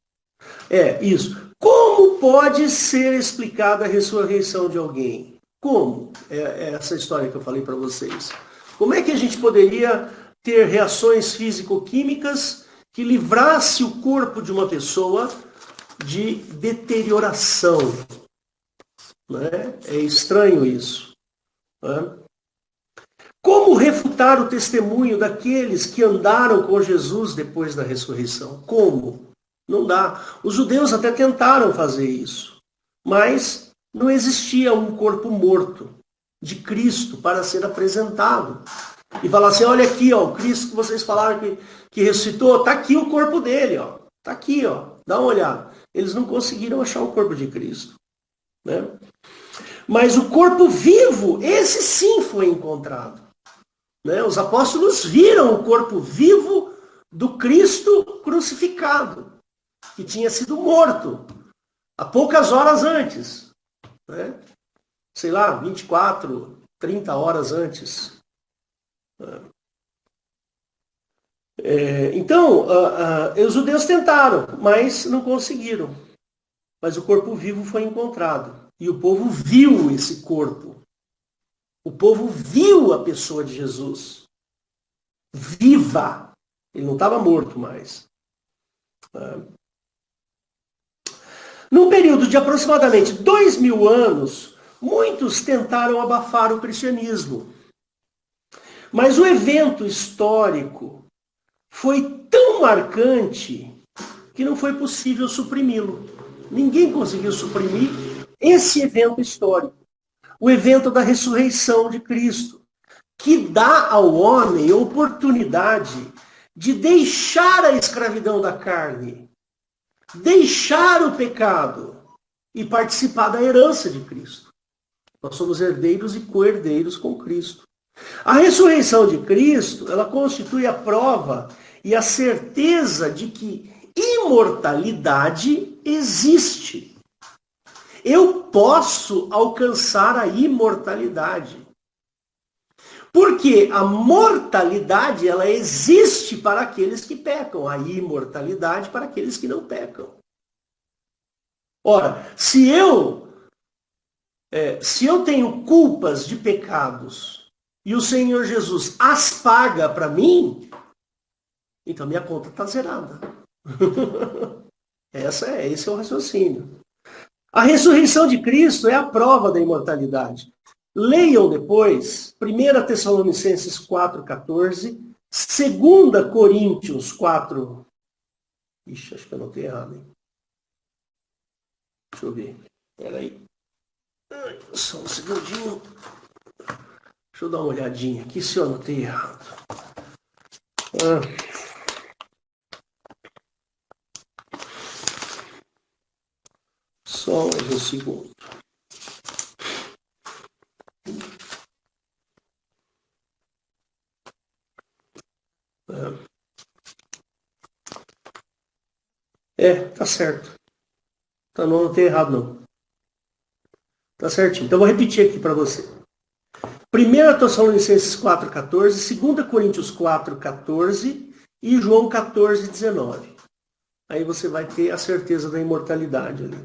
Isso. Como pode ser explicada a ressurreição de alguém? Como? É essa história que eu falei para vocês. Como é que a gente poderia ter reações físico-químicas que livrasse o corpo de uma pessoa de deterioração? Né? É estranho isso. Né? Como refutar o testemunho daqueles que andaram com Jesus depois da ressurreição? Como? Não dá. Os judeus até tentaram fazer isso, mas não existia um corpo morto de Cristo para ser apresentado. E falar assim, olha aqui, ó, o Cristo que vocês falaram que ressuscitou, está aqui o corpo dele, ó. Está aqui, ó. Dá uma olhada. Eles não conseguiram achar o corpo de Cristo. Né? Mas o corpo vivo, esse sim foi encontrado. Né? Os apóstolos viram o corpo vivo do Cristo crucificado, que tinha sido morto há poucas horas antes. Né? Sei lá, 24, 30 horas antes. Então, os judeus tentaram, mas não conseguiram. Mas o corpo vivo foi encontrado. E o povo viu esse corpo. O povo viu a pessoa de Jesus. Viva. Ele não estava morto mais. Num período de aproximadamente 2000 anos, muitos tentaram abafar o cristianismo. Mas o evento histórico foi tão marcante que não foi possível suprimi-lo. Ninguém conseguiu suprimir esse evento histórico. O evento da ressurreição de Cristo, que dá ao homem a oportunidade de deixar a escravidão da carne, deixar o pecado e participar da herança de Cristo. Nós somos herdeiros e co-herdeiros com Cristo. A ressurreição de Cristo, ela constitui a prova e a certeza de que imortalidade existe. Eu posso alcançar a imortalidade. Porque a mortalidade, ela existe para aqueles que pecam. A imortalidade para aqueles que não pecam. Ora, se eu tenho culpas de pecados e o Senhor Jesus as paga para mim, então minha conta está zerada. Esse é o raciocínio. A ressurreição de Cristo é a prova da imortalidade. Leiam depois 1 Tessalonicenses 4,14, 2 Coríntios 4... Ixi, acho que eu anotei errado, hein? Deixa eu ver. Espera aí. Só um segundinho. Deixa eu dar uma olhadinha aqui se eu anotei errado. Só mais um segundo. Tá certo. Não anotei errado, não. Tá certinho. Então, vou repetir aqui para você. 1 Tessalonicenses 4,14, 2 Coríntios 4,14 e João 14,19. Aí você vai ter a certeza da imortalidade ali.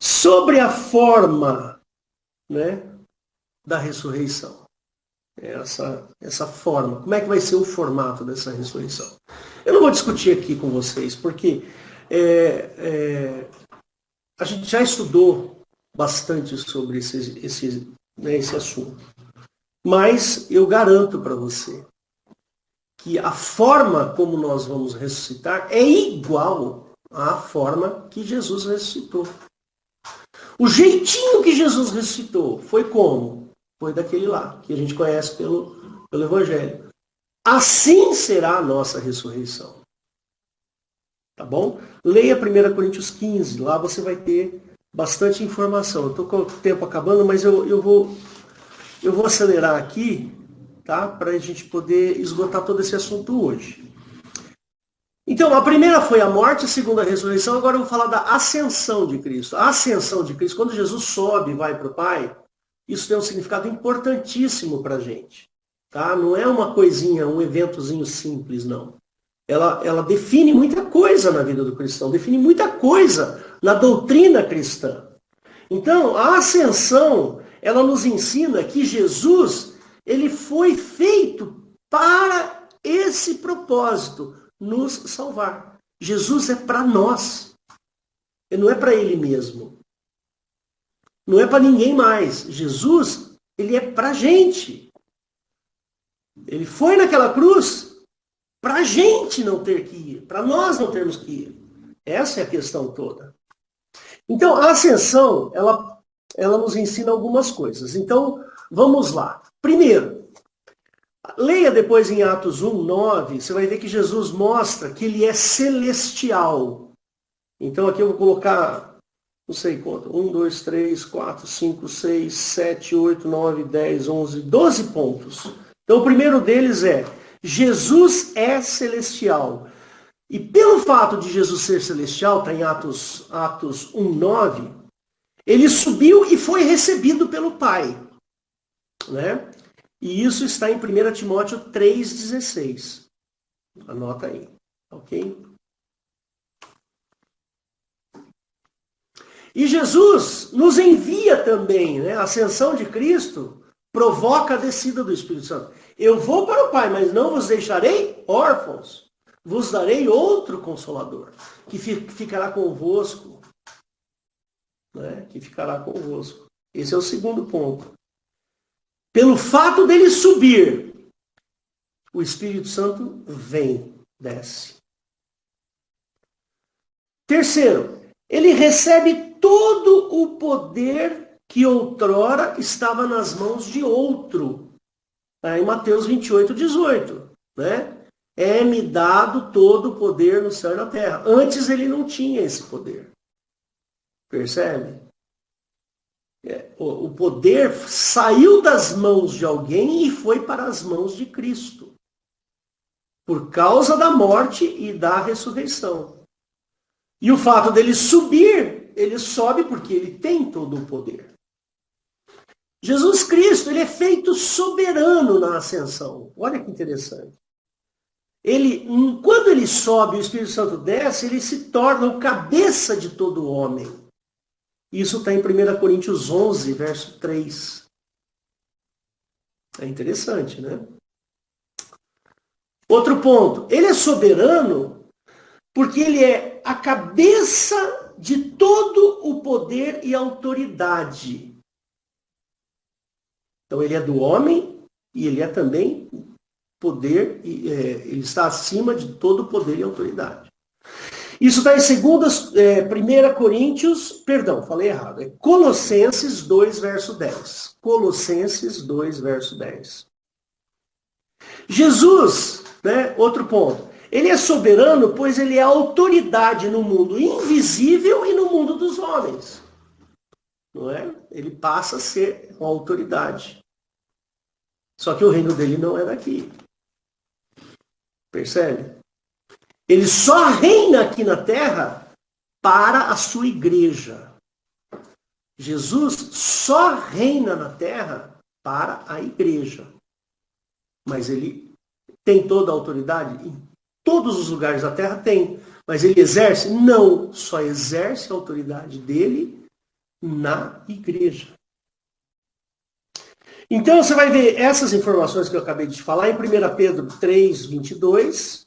Sobre a forma, né, da ressurreição. Essa forma. Como é que vai ser o formato dessa ressurreição? Eu não vou discutir aqui com vocês, porque a gente já estudou bastante sobre esse assunto. Mas eu garanto para você que a forma como nós vamos ressuscitar é igual à forma que Jesus ressuscitou. O jeitinho que Jesus ressuscitou foi como? Foi daquele lá, que a gente conhece pelo Evangelho. Assim será a nossa ressurreição. Tá bom? Leia 1 Coríntios 15, lá você vai ter bastante informação. Eu estou com o tempo acabando, mas eu vou acelerar aqui, tá? Para a gente poder esgotar todo esse assunto hoje. Então, a primeira foi a morte, a segunda a ressurreição, agora eu vou falar da ascensão de Cristo. A ascensão de Cristo, quando Jesus sobe e vai para o Pai, isso tem um significado importantíssimo para a gente. Tá? Não é uma coisinha, um eventozinho simples, não. Ela define muita coisa na vida do cristão, define muita coisa na doutrina cristã. Então, a ascensão, ela nos ensina que Jesus, ele foi feito para esse propósito, nos salvar. Jesus é para nós. Ele não é para ele mesmo. Não é para ninguém mais. Jesus, ele é para a gente. Ele foi naquela cruz para a gente não ter que ir, para nós não termos que ir. Essa é a questão toda. Então, a ascensão, ela nos ensina algumas coisas. Então, vamos lá. Primeiro, leia depois em Atos 1, 9, você vai ver que Jesus mostra que ele é celestial. Então, aqui eu vou colocar, não sei quanto, 1, 2, 3, 4, 5, 6, 7, 8, 9, 10, 11, 12 pontos. Então, o primeiro deles é, Jesus é celestial. E pelo fato de Jesus ser celestial, está em Atos 1, 9, ele subiu e foi recebido pelo Pai. Né? E isso está em 1 Timóteo 3,16. Anota aí, ok? E Jesus nos envia também, né? A ascensão de Cristo provoca a descida do Espírito Santo. Eu vou para o Pai, mas não vos deixarei órfãos. Vos darei outro Consolador, que ficará convosco. Né? Que ficará convosco. Esse é o segundo ponto. Pelo fato dele subir, o Espírito Santo vem, desce. Terceiro, ele recebe todo o poder que outrora estava nas mãos de outro. Em Mateus 28, 18. Né? É-me dado todo o poder no céu e na terra. Antes ele não tinha esse poder. Percebe? O poder saiu das mãos de alguém e foi para as mãos de Cristo. Por causa da morte e da ressurreição. E o fato dele subir, ele sobe porque ele tem todo o poder. Jesus Cristo, ele é feito soberano na ascensão. Olha que interessante. Quando ele sobe e o Espírito Santo desce, ele se torna o cabeça de todo homem. Isso está em 1 Coríntios 11, verso 3. É interessante, né? Outro ponto. Ele é soberano porque ele é a cabeça de todo o poder e autoridade. Então ele é do homem e ele é também poder, ele está acima de todo o poder e autoridade. Isso está em 1 Coríntios, perdão, falei errado, é Colossenses 2, verso 10. Colossenses 2, verso 10. Jesus, né, outro ponto, ele é soberano, pois ele é autoridade no mundo invisível e no mundo dos homens. Não é? Ele passa a ser uma autoridade. Só que o reino dele não é daqui. Percebe? Ele só reina aqui na terra para a sua igreja. Jesus só reina na terra para a igreja. Mas ele tem toda a autoridade? Em todos os lugares da terra tem. Mas ele exerce? Não. Só exerce a autoridade dele na igreja. Então você vai ver essas informações que eu acabei de te falar em 1 Pedro 3, 22,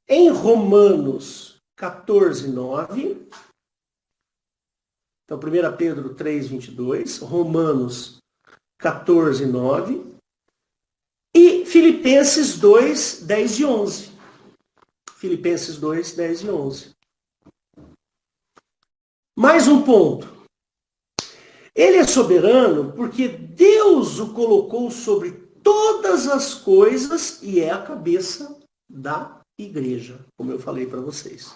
em Romanos 14, 9. Então 1 Pedro 3, 22, Romanos 14, 9. Filipenses 2, 10 e 11. Filipenses 2, 10 e 11. Mais um ponto. Ele é soberano porque Deus o colocou sobre todas as coisas e é a cabeça da igreja, como eu falei para vocês.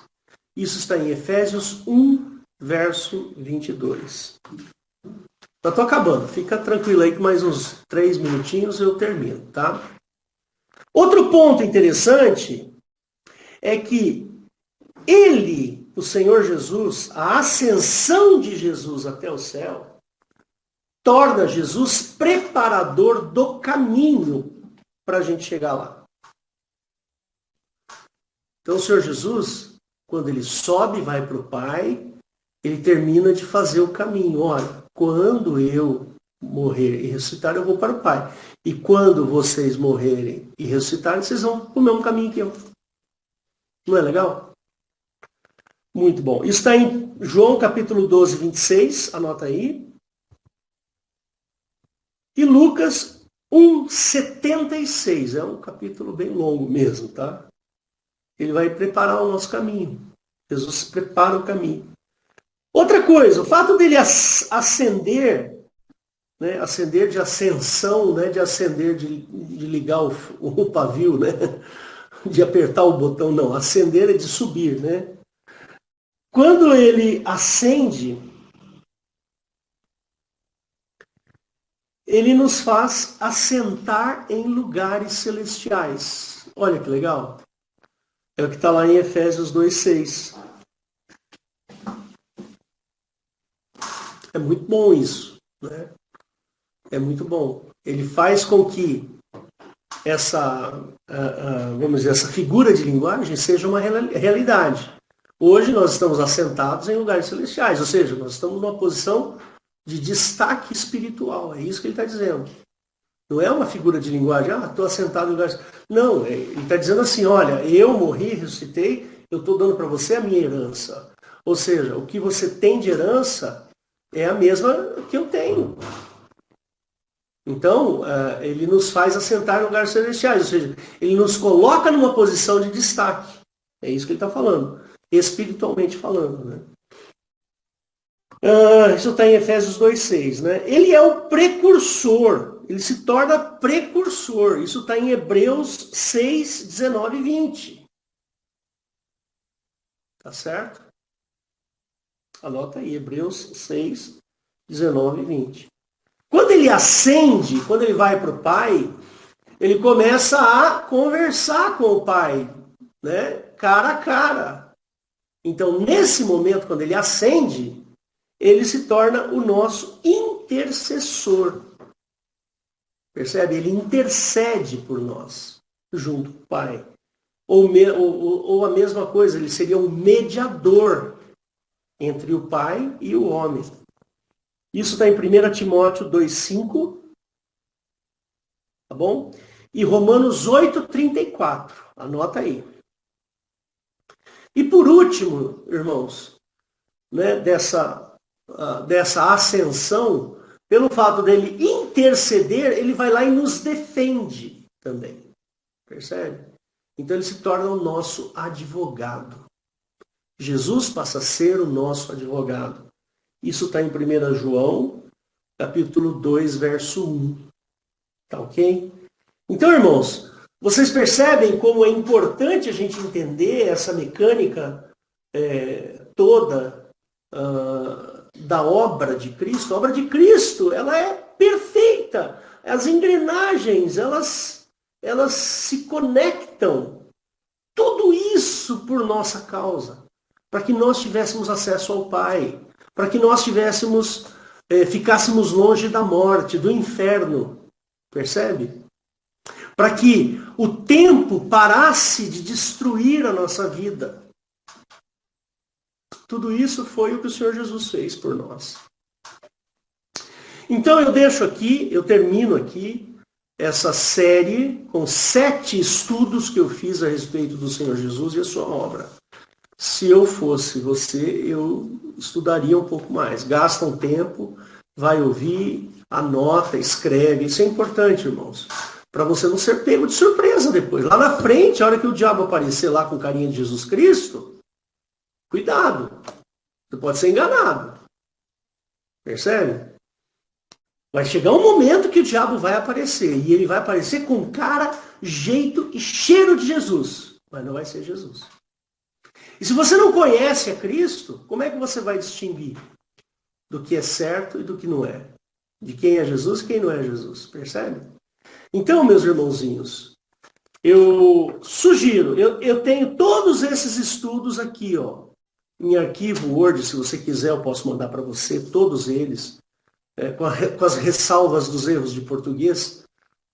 Isso está em Efésios 1, verso 22. Já estou acabando, fica tranquilo aí que mais uns 3 minutinhos eu termino, tá? Outro ponto interessante é que ele, o Senhor Jesus, a ascensão de Jesus até o céu, torna Jesus preparador do caminho para a gente chegar lá. Então o Senhor Jesus, quando ele sobe e vai para o Pai, ele termina de fazer o caminho. Olha, quando eu morrer e ressuscitar, eu vou para o Pai. E quando vocês morrerem e ressuscitarem, vocês vão para o mesmo caminho que eu. Não é legal? Muito bom. Isso está em João capítulo 12, 26. Anota aí. E Lucas 1,76. É um capítulo bem longo mesmo, tá? Ele vai preparar o nosso caminho. Jesus prepara o caminho. Outra coisa, o fato dele ascender, né? Ascender de ascensão, né? De ascender, de ligar o pavio, né? De apertar o botão, não. Ascender é de subir, né? Quando ele ascende, ele nos faz assentar em lugares celestiais. Olha que legal. É o que está lá em Efésios 2,6. É muito bom isso, né? É muito bom. Ele faz com que essa, vamos dizer, essa figura de linguagem seja uma realidade. Hoje nós estamos assentados em lugares celestiais, ou seja, nós estamos numa posição de destaque espiritual. É isso que ele está dizendo. Não é uma figura de linguagem, estou assentado em lugares... Não, ele está dizendo assim, olha, eu morri, ressuscitei, eu estou dando para você a minha herança. Ou seja, o que você tem de herança é a mesma que eu tenho. Então, ele nos faz assentar em lugares celestiais, ou seja, ele nos coloca numa posição de destaque. É isso que ele está falando, espiritualmente falando, né? Isso está em Efésios 2,6, né? Ele é o precursor, ele se torna precursor. Isso está em Hebreus 6, 19 e 20. Tá certo? Anota aí, Hebreus 6, 19 e 20. Quando ele ascende, quando ele vai para o Pai, ele começa a conversar com o Pai, né? Cara a cara. Então, nesse momento, quando ele ascende, ele se torna o nosso intercessor. Percebe? Ele intercede por nós, junto com o Pai. Ou a mesma coisa, ele seria um mediador entre o Pai e o homem. Isso está em 1 Timóteo 2,5. Tá bom? E Romanos 8,34. Anota aí. E por último, irmãos, né, dessa ascensão, pelo fato dele interceder, ele vai lá e nos defende também. Percebe? Então ele se torna o nosso advogado. Jesus passa a ser o nosso advogado. Isso está em 1 João, capítulo 2, verso 1. Tá ok? Então, irmãos, vocês percebem como é importante a gente entender essa mecânica toda da obra de Cristo. A obra de Cristo, ela é perfeita. As engrenagens, elas se conectam. Tudo isso por nossa causa. Para que nós tivéssemos acesso ao Pai. Para que nós ficássemos longe da morte, do inferno. Percebe? Para que o tempo parasse de destruir a nossa vida. Tudo isso foi o que o Senhor Jesus fez por nós. Então eu termino aqui essa série com 7 estudos que eu fiz a respeito do Senhor Jesus e a sua obra. Se eu fosse você, eu estudaria um pouco mais. Gasta um tempo, vai ouvir, anota, escreve. Isso é importante, irmãos. Para você não ser pego de surpresa depois. Lá na frente, a hora que o diabo aparecer lá com carinha de Jesus Cristo, cuidado. Você pode ser enganado. Percebe? Vai chegar um momento que o diabo vai aparecer. E ele vai aparecer com cara, jeito e cheiro de Jesus. Mas não vai ser Jesus. E se você não conhece a Cristo, como é que você vai distinguir do que é certo e do que não é? De quem é Jesus e quem não é Jesus. Percebe? Então, meus irmãozinhos, eu sugiro, eu tenho todos esses estudos aqui, ó, em arquivo Word, se você quiser eu posso mandar para você, todos eles, com as ressalvas dos erros de português.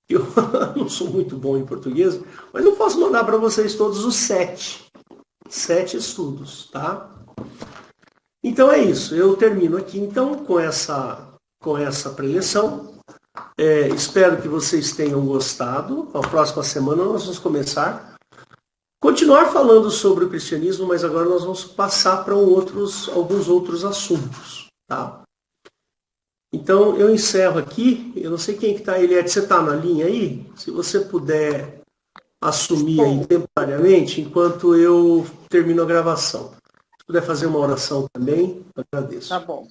Eu não sou muito bom em português, mas eu posso mandar para vocês todos os 7 estudos, tá? Então é isso, eu termino aqui então com essa preleção. Espero que vocês tenham gostado. Na próxima semana nós vamos continuar falando sobre o cristianismo, mas agora nós vamos passar para alguns outros assuntos, tá? Então eu encerro aqui. Eu não sei quem que está, Eliette, você está na linha aí? Se você puder assumir aí temporariamente, enquanto eu termino a gravação. Se puder fazer uma oração também, eu agradeço. Tá bom.